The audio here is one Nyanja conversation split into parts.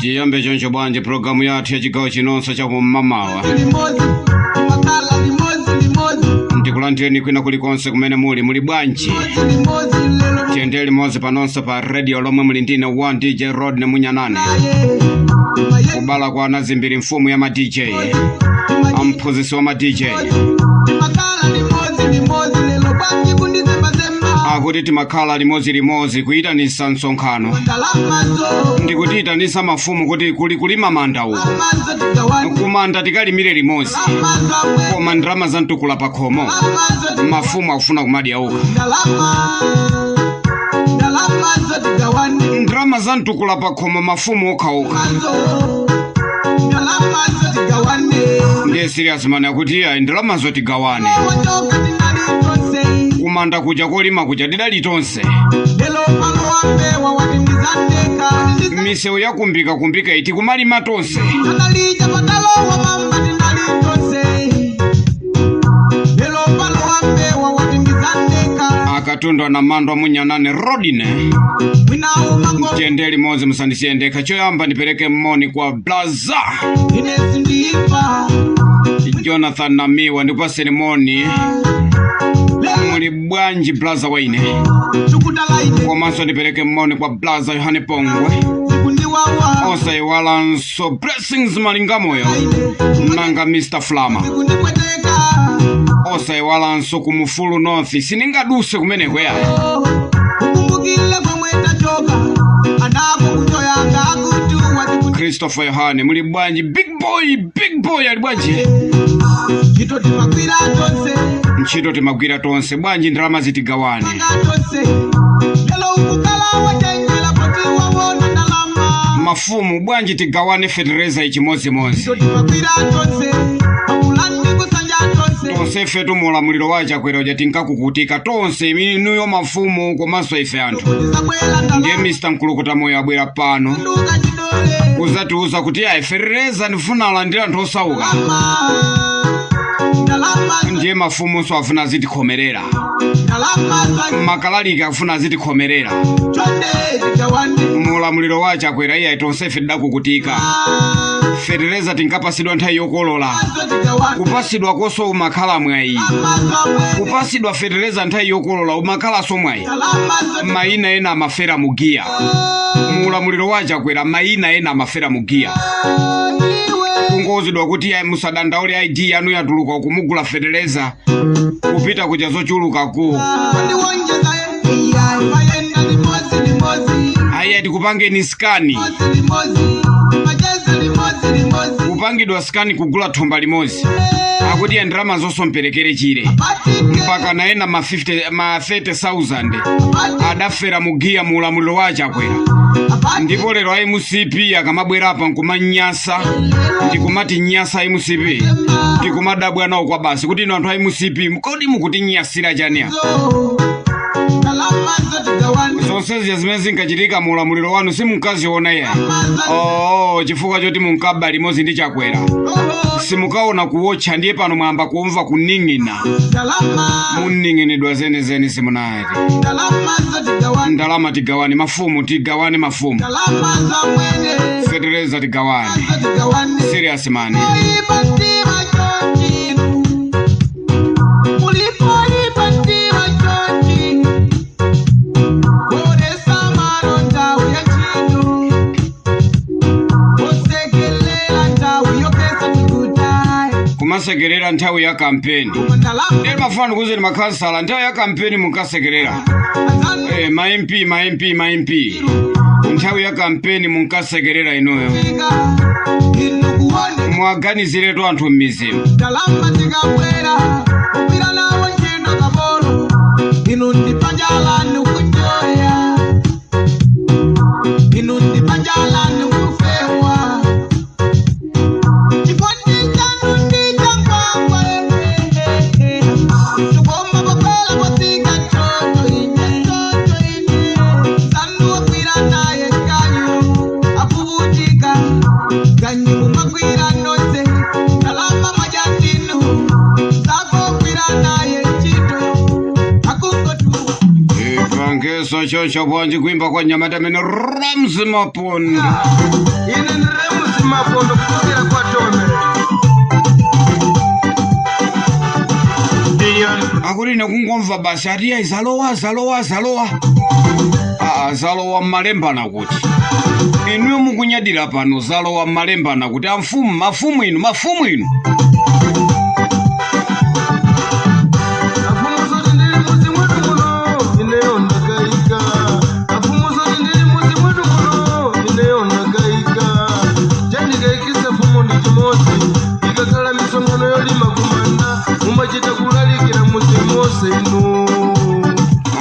Jiyambe choncho bwanje programu yathu ya chigawo chinonso cha kumamawa. Ndikulandireni kwina kulikonse kumene muli bwanji. Tiyendele limodzi panonso pa radio lomwe muli ndine one DJ Rod ne Munyanane. Kubala kwa anazimbiri mfumu ya ma DJ. Amphunzitsi wa ma DJ. Akuti timakhala limodzi kuyitanisa msonkhano. Ndikutiyitanisa mafumu kuti kulima manda uko. Kumanda tikalimire limodzi. Koma ndalama za mtukula pa khomo. Mafumu akufuna kumadya uko. Ndalama za mtukula pa khomo mafumu okauka. Ndiye serious man akuti ndalama zotigawane. Kumanda kuja kolima kuja didali tonse. Misewu ya kumbika iti kumalima tonse. Akatundwa na mandwa Munyanane Rodine. Tiyendele limodzi musandisiyendeka. Choyamba nipeleke mmoni kwa Blaza Jonathan na Miwa ndipo seremoni. Muli bwanji Blaza waine. Komanso nipeleke mmoni kwa Blaza Yohane Pongwe. Osa iwalanso blessings malingamoyo nanga Mr. Flama. Osa iwalanso kumufulu north siningaduse kumene kwea. Christopher Yohane muli bwanji big boy ali bwanji. Nchito timagwira tonse bwanji ndalama zitigawane. Mafumu bwanji tigawane fertilizer ichimodzimodzi. Tonse fetu mulamuliro wacha kwera uja tinkakukutika tonse inuyo mafumu komanso ife anthu. Ndiye Mr. Mkulukuta moyo abwera pano kuzatiuza kuti fertilizer ndifuna alandira anthu osauka. Ndiye mafumu so afuna zitikhomerera. Makalalika afuna zitikhomerera. Mulamuliro wacha kwera iya tonse ife dakukutika. Fertilizer tinkapasidwa nthawi yokolola. Kupasidwa koso umakhala mwayi. Kupasidwa fertilizer nthawi yokolola umakhala so mwayi. Mayina ena amafera mugiya. Mulamuliro wacha kwera mayina ena amafera mugiya. Kungozidwa kuti musadandaule ID yanu yatuluka kumugula fertilizer kupita kuja zochuluka ku. Aya tikupangeni skani. Kupangidwa skani kugula thumba limodzi. Akuti ndalama zonso mperekere chire. Mpaka naena ma 30,000 adafera mugiya mulamuliro wacha kwera. Ndipo lero MCP akamabwera apa nkumanyasa ndikumati nyasa MCP ndikumadabwa nawo kwa basi kuti ino anthu a MCP kodi mukuti nyasira chani apa. Zonse zimene zinkachitika mulamuliro wanu simunkaziona yeye. Chifukwa choti munkaba limodzi ndi chakwera. Simukaona kuwotcha ndiye pano mwamba kumva kuning'ina. Muning'inidwa zenizeni simunayati. Ndalama tigawane mafumu tigawane mafumu. Fertilizer tigawane. Serious man. Kumasegerera nthawi ya kampeni. Ndiye mafano kuzeni makansala nthawi ya kampeni munkasegerera. Ma MP. Nthawi ya kampeni munkasegerera inoyo. Mwaganizire to anthu m'mizimu. Kanyi mumagwira nose, kalama majandinu. Shosho bwanji kuimba kwa Nyamata mene Ramzi Mapondo. Ine ni Ramzi Mapondo kutokea kwa Tome. Akuri nekungomva basi atiya zalowa. Zalowa malembana kuti. Inuyo mukunyadira pano zalowa malembana kuti mafumu inu.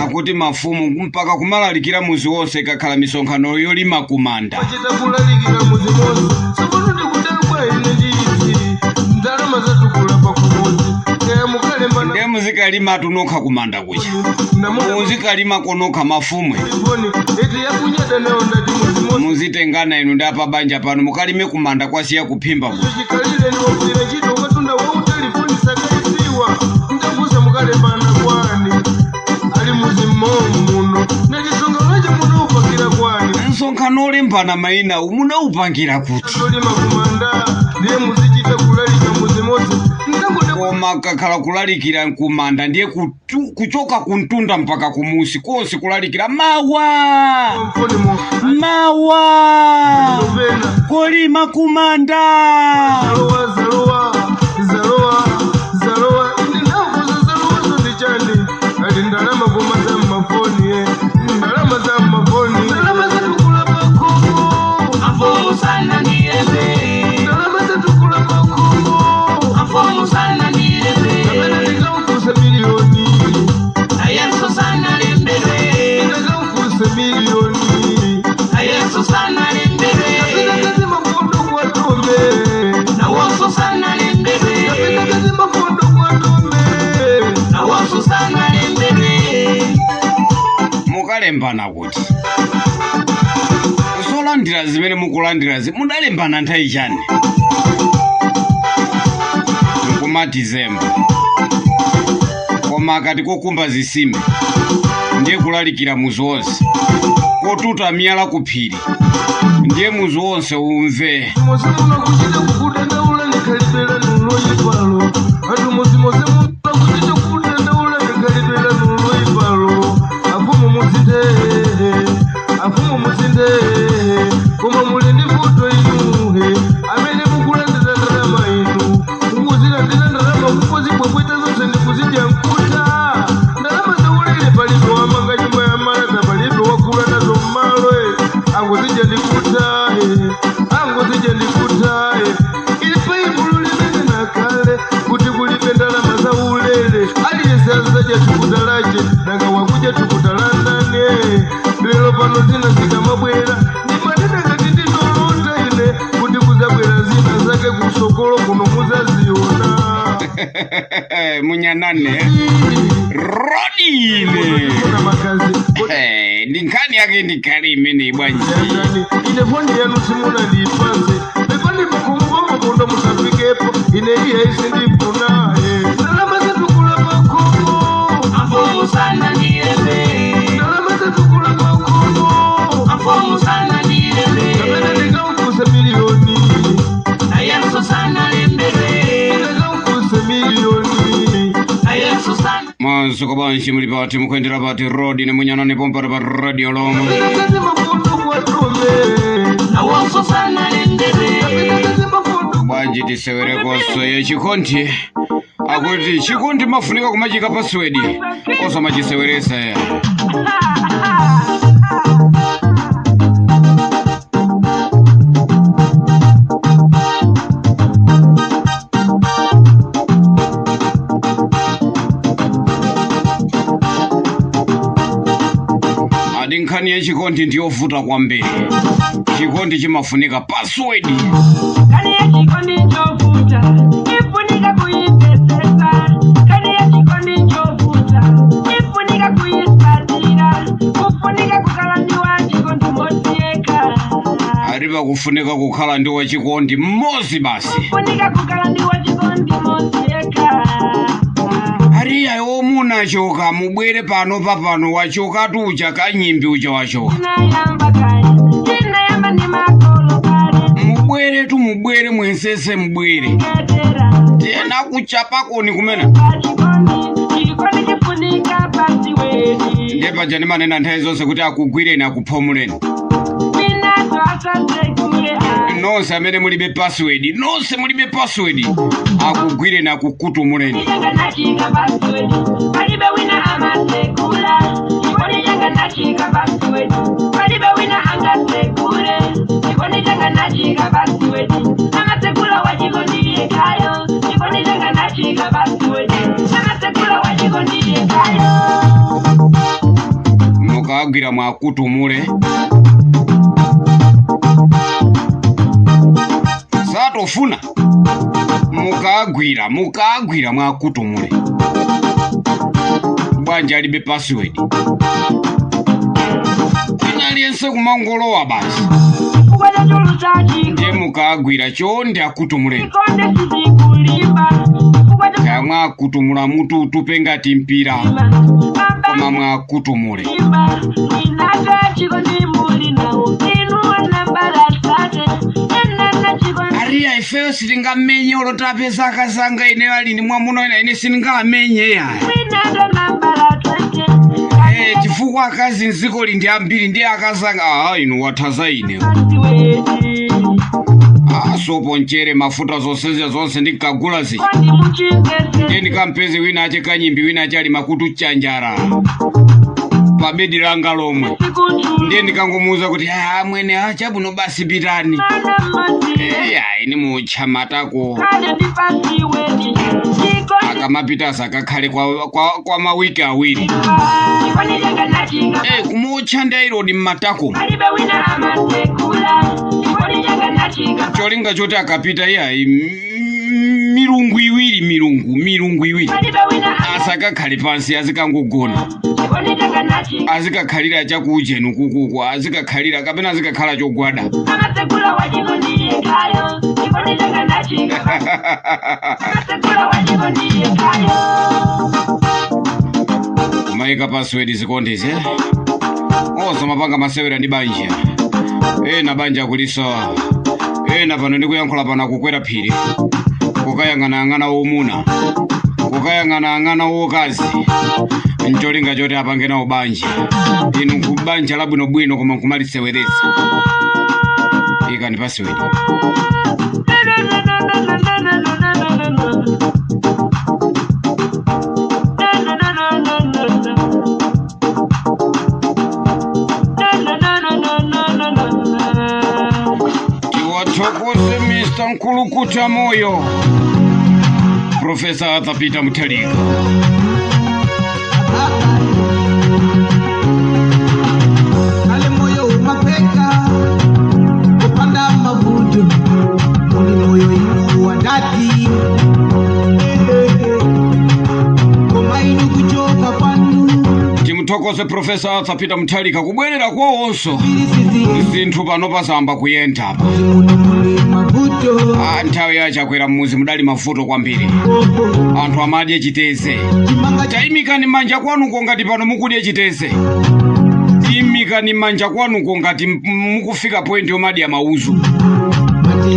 Akuti mafumu mpaka kumalalikira muzi wonse kakhala misonkhano yolima kumanda. Kulalikira muzi wonse. Sababu ndikudabwa ine ndizi. Ndalama zatukula pakumuzi. Ndiye muzikalima tunokha kumanda kucha. Muzikalima konokha mafumu. Muzitengana inu ndi apa banja pano mukalime kumanda kwasiya kuphimba kucha. Nsonkhano olembana maina umuna upangira kuti. Koma kakhala kulalikira kumanda ndiye kuchoka kuntunda mpaka kumusi konse kulalikira mawa kolima kumanda. Mukalembana kuti zolandira zimene mukulandira mudalembana nthawi chani mkuma December. Koma akati kokumba zisimbe ndiye kulalikira muzi wonse, kotuta miyala kuphiri ndiye muzi wonse umve. Munyanane Rodine ndinkani yake ndikalime ni bwanji ine foni yanu simuna ndipanze bekoni mukungoma mundo musafikepo ine iye isindipuna salama zetukula makomo afomu sana niende salama zetukula makomo afomu sana niende kabela ndikaukuse milioni ayanso sana lembele ndikaukuse milioni Manso kabanshi muli pati mukwendera pati rodi ne munyanane pompara pa radio lomo. Bwanji tisewere koso ye chikondi. Akuti chikondi mafunika kumachika password. Koso machiseweresa ya. Nkhani ya chikondi ndiyovuta kwambiri. Chikondi chimafunika password. Kani ya chikondi chovuta ifunika kuipesesa. Kani ya chikondi chovuta ifunika kuisatira. Kufunika kukala ndiwa chikondi mosieka. Ariba kufunika kukala ndiwa chikondi mosi basi. Kufunika kukala ndiwa chikondi mosieka. Ariya omuna mwachoka mubwere pano papano wachoka tuja kanyimbi uja wachoka mubwere mwensese mubwere tena kuchapako ni kumena ndepa jani manena nthawi zonse kuti akugwireni akuphomuleni nonse amene mulibe password akugwireni akukutumuleni mukagwira mwakutumule satofuna mukagwira mwakutumule bwanja alibe password aliyense kumangolowa basi ndiye mukagwira chonde akutumuleni kaya mwakutumula mutu utupe ngati mpira koma mwakutumule ariya ifeyo sitingamenye olotapeza akazanga ine alini mwamuno ina ine sitingamenye yaya chifukwa akazi nziko lindi ambiri ndiye akazanga inu wathaza ine sopo nchere mafuta zonse ndikagula zi ndiye ndikampeze wina ache kanyimbi wina ache ali makutu chanjara pa bedi langa lomwe ndiye ndikangomuuza kuti mwene achabuno basi pitani ini muchamatako akamapita sakakhale kwa mawiki awiri kumucha ndairodi mmatako cholinga choti akapita milungu iwiri asakakhale pansi azikangogona azikakhalira chakujenu kukuku azikakhalira kapena azikakhala chogwada kumaika password zikondeze oso mapanga masewera ndi banja na banja kuliso na pano ndikuyankhula pano kukwera phiri kukayang'anayang'ana womuna kukayang'anayang'ana wokazi ncholinga choti apange nawo banja inu kubanja labwinobwino koma nkumaliseweretsa ikani password tiwathokoze Mr. Nkulukuta Moyo Professor Arthur Peter Mutharika ale moyo umapeka kupanda mavuto muni moyo inu wadati koma inu kuchoka kwanu timuthokoze Professor Arthur Peter Mutharika kubwerera kwawonso zinthu pano pasamba kuyenda apa nthawi yachakwera mmuzi mudali mavuto kwambiri anthu amadye chiteze tayimikani manja kwanuko ngati pano mukudye chiteze imikani manja kwanuko ngati mukufika point yomadya mauzu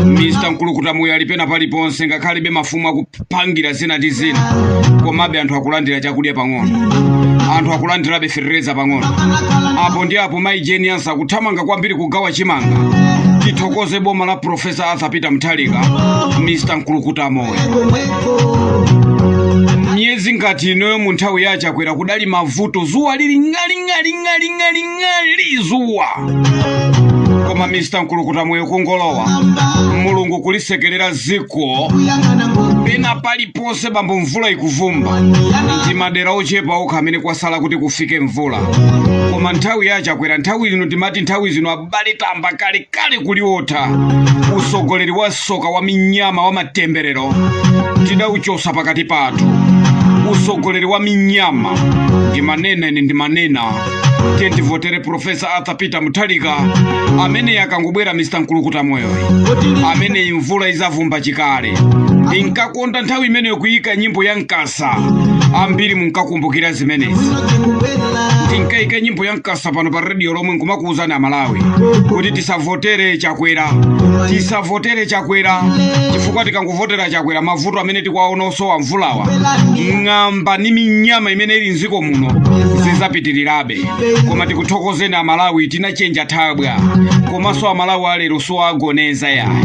Mr. Nkulukuta Moyo alipena paliponse ngakhalibe mafumu akupangira zina ndi zina komabe anthu akulandira chakudya pang'ono anthu akulandirabe ferreza pang'ono apo ndi apo mai genius akuthamanga kwambiri kugawa chimanga tithokoze boma la Professor Arthur Peter Mutharika Mr. Nkulukuta Moyo myezi ngati inoyo mu nthawi yachakwera kudali mavuto zuwa lili ngali zuwa koma Mr. Nkulukuta Moyo kungolowa mulungu kulisekerera ziko pena paliponse bambo mvula ikuvumba ndi madera ochepa okha amene kwasala kuti kufike mvula koma nthawi yachakwera nthawi zino timati nthawi zino abale tamba kale kuliota usogoleri wa soka wa minyama wa matemberero tidauchosa pakati pathu usogoleri wa minyama ndi manena tivotere Profesa Arthur Peter Mutharika amene yakangobwera Mr. Nkulukuta moyo amene imvula izavumba chikale. Inkakonda nthawi imene yokuyika nyimbo ya Nkasa ambiri munkakumbukira zimenezi. Tinkaika nyimbo ya Nkasa pano pa radio lomwe nkumakuuzani Amalawi kuti tisavotere Chakwera, tisavotere Chakwera chifukwa tikangovotera Chakwera mavuto amene tikwaona osowa mvulawa ng'amba ni minyama imene ili nziko muno zizapitirirabe. Koma tikuthokozeni Amalawi tinachenja thabwa, komanso Amalawi alero so agoneza yaye.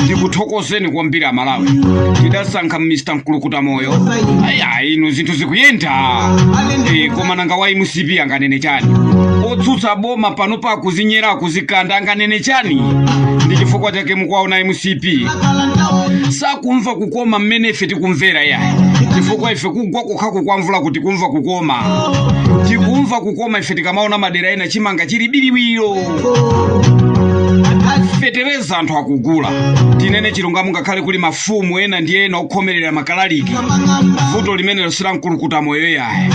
Tikuthokozeni kwambiri Amalawi, tidasankha Mr. Nkulukuta moyo. Aya inu zinthu zikuyenda. Koma nanga wa MCP anganene chani? Otsutsa boma pano pa kuzinyera kuzikanda anganene chani? Ndi chifukwa chake mukwaona MCP sakumva kukoma mmene ife tikumvera yaye. Chifukwa ife kugwa kukhako kwa mvula kuti kumva kukoma. Tikumva kukoma ife tikamaona madera ena chimanga chili biliwiro. Fetereza anthu akugula. Tinene chilungamo ngakhale kuli mafumu ena ndi ena okhomerera makalaliki. Vuto limene losira Nkulukuta moyo yaye.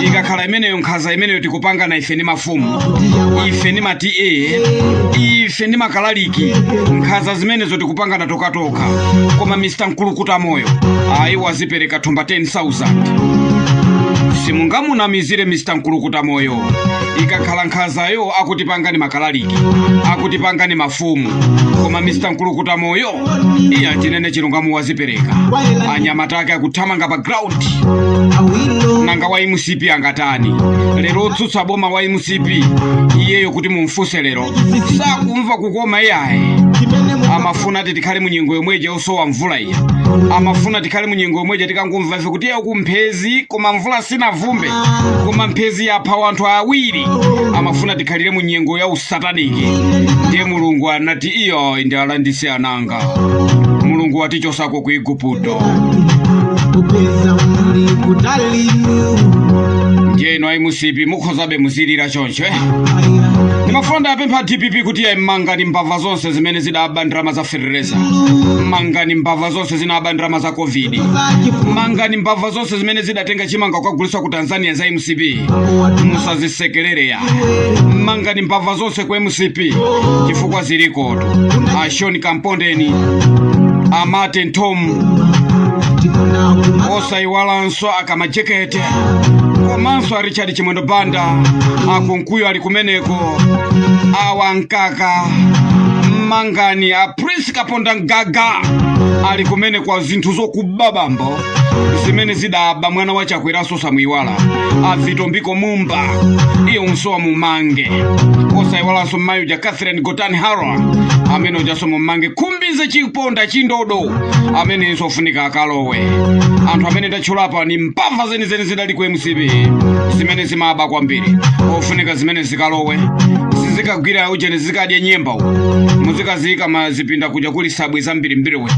Ikakhala imeneyo nkhaza imeneyo tikupanga na ife ni mafumu, ife ni mati ife ni makalaliki. Nkhaza zimenezo tikupanga na tokatoka. Koma Mr. Nkulukuta moyo ayi wazipereka thumba 10,000. Simungamunamizire Mr. Nkulukuta moyo. Ikakhala nkhazayo akutipangani makalaliki, akutipangani mafumu. Koma Mr. Nkulukuta moyo iya tinene chilungamo wazipereka. Anyamata ake akuthamanga pa ground. Nanga wa MCP angatani? Lero otsutsa boma wa MCP iyeyo kuti mumfuse lero sakumva kukoma yaye. Amafuna ati tikhale munyengo yomweja osowa mvula iya. Amafuna tikhale munyengo yomweja tikangumva ife kuti yayo kumphezi koma mvula sina vumbe, koma mphezi yapha wanthu awiri. Amafuna tikhalire munyengo ya usataniki. Ndiye Mulungu anati iyo indialandise ananga. Mulungu watichosako ku Igupto. Jeno MCP mukhozabe muzilira choncho Nimafunda apempha DPP kuti ya mangani mbava zonse zimene zidaba ndrama za Fetereza. Mangani mbava zonse zinaba ndrama za COVID. Mangani mbava zonse zimene zidatenga chimanga kukagulisa ku Tanzania za MCP. Musazisekelere ya. Mangani mbava zonse ku MCP chifukwa zilikoto. Ashoni Kampondeni, Amate Ntom, Osa Iwalanso akamajekete. Komanso Richard Chimwendo Banda akunkuyo ali kumeneko. Awankaka Mangani a Prince Kaponda Ngaga ali kumene kwa zinthu zokubabambo zimene zidaba mwana wa Chakweraso Samwiwala Avitombiko Mumba iyo unsowa mumange. Osa Iwalanso Mayuja Catherine Gotani Harwa amene ujaso mumange kumbize chiponda chindodo amene isofunika akalowe. Anthu amene ndachulapa ni mpava zeni zidali ku MCP zimene zimaba kwambiri ofunika zimene zikalowe. Zikagwira ujene zikadya nyemba muzikazika mazipinda kuja kuli sabwe zambiri we.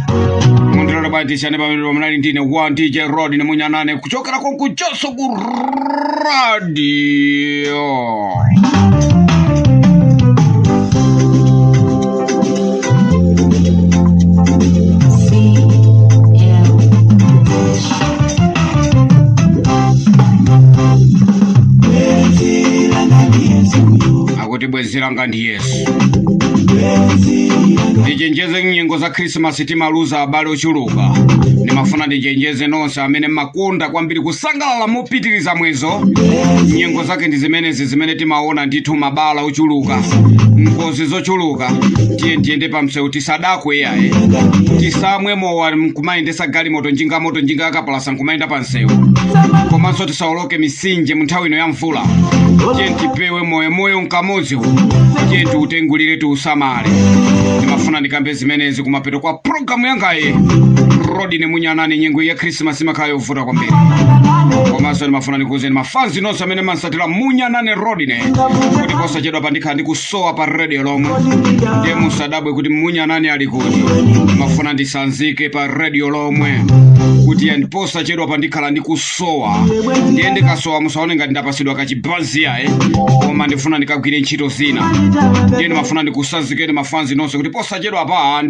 Mundilolo batisha ne pamene pamali ndine one DJ Rod ne munyanane kuchokera konkuchoso ku radio. Bweziranga ndi Yesu. Ndijenjeze nyengo za Christmas timaluza abale ochuluka. Nimafuna ndijenjeze nonse amene makonda kwambiri kusangalala mopitiriza mwezo. Nyengo zake ndi zimene timaona ndithu mabala ochuluka, ngozi zochuluka. Tiyende pa msewu tisadakwe yaye. Tisamwe mowa nkumayendesa galimoto njinga akapalasa nkumayenda pa msewu. Komanso tisawoloke misinje munthawi ino ya mvula. Tipewe moyo nkamozi Tienti utengulire tuusamale. Nimafuna ndikambe zimenezi kumapeto kwa programu yangaye Rodi ne munyanane nyengo ya Christmas makayo vuta kwa mbele. Komanso nimafuna nikuze mafanzi nonse amene mansatira munyanane Rodi ne kuti posa chedwa pandika ndikusowa pa radio lomwe. Ndiye musadabwe kuti munyanane ali kuti. Nimafuna ndisanzike pa radio lomwe kuti yandiposa chedwa pandikhala ndikusowa ndiye ndikasowa musaone ngati ndapasidwa kachibanzi yae koma ndifuna ndikagwire ntchito zina ndiye ndimafuna ndikusazikeni mafanzi nonse kuti posa chedwa pa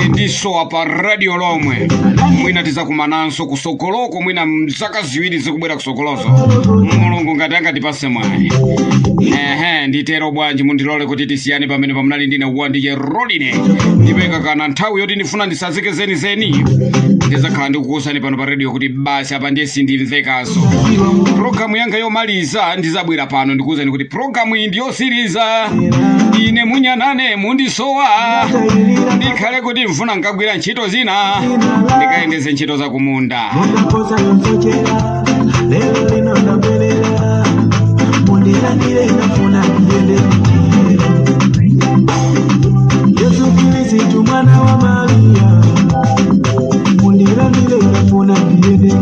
ndisowa pa radio lomwe mwina tizakumananso kusogoloko mwina mzaka ziwiri zikubwera kusogolozo mulungu ngati angatipase mwayi nditero bwanji mundilole kuti tisiyane pamene pamunali ndine Wandije Rodine ndipeka kana nthawi yoti ndifuna ndisazike zeni ndizakhala ndikukuwuzani pano pa radio kuti basi apa ndiye sindimvekanso. Programu yanga yomaliza ndizabwera pano ndikuwuzani kuti programu iyi ndiyosiriza ine munyanane mundisowa ndikhale kuti mfuna nkagwira ntchito zina ndikayendeze ntchito za kumunda. Yesu Kristo mwana wa Maria, mundiranire ndafuna ndiende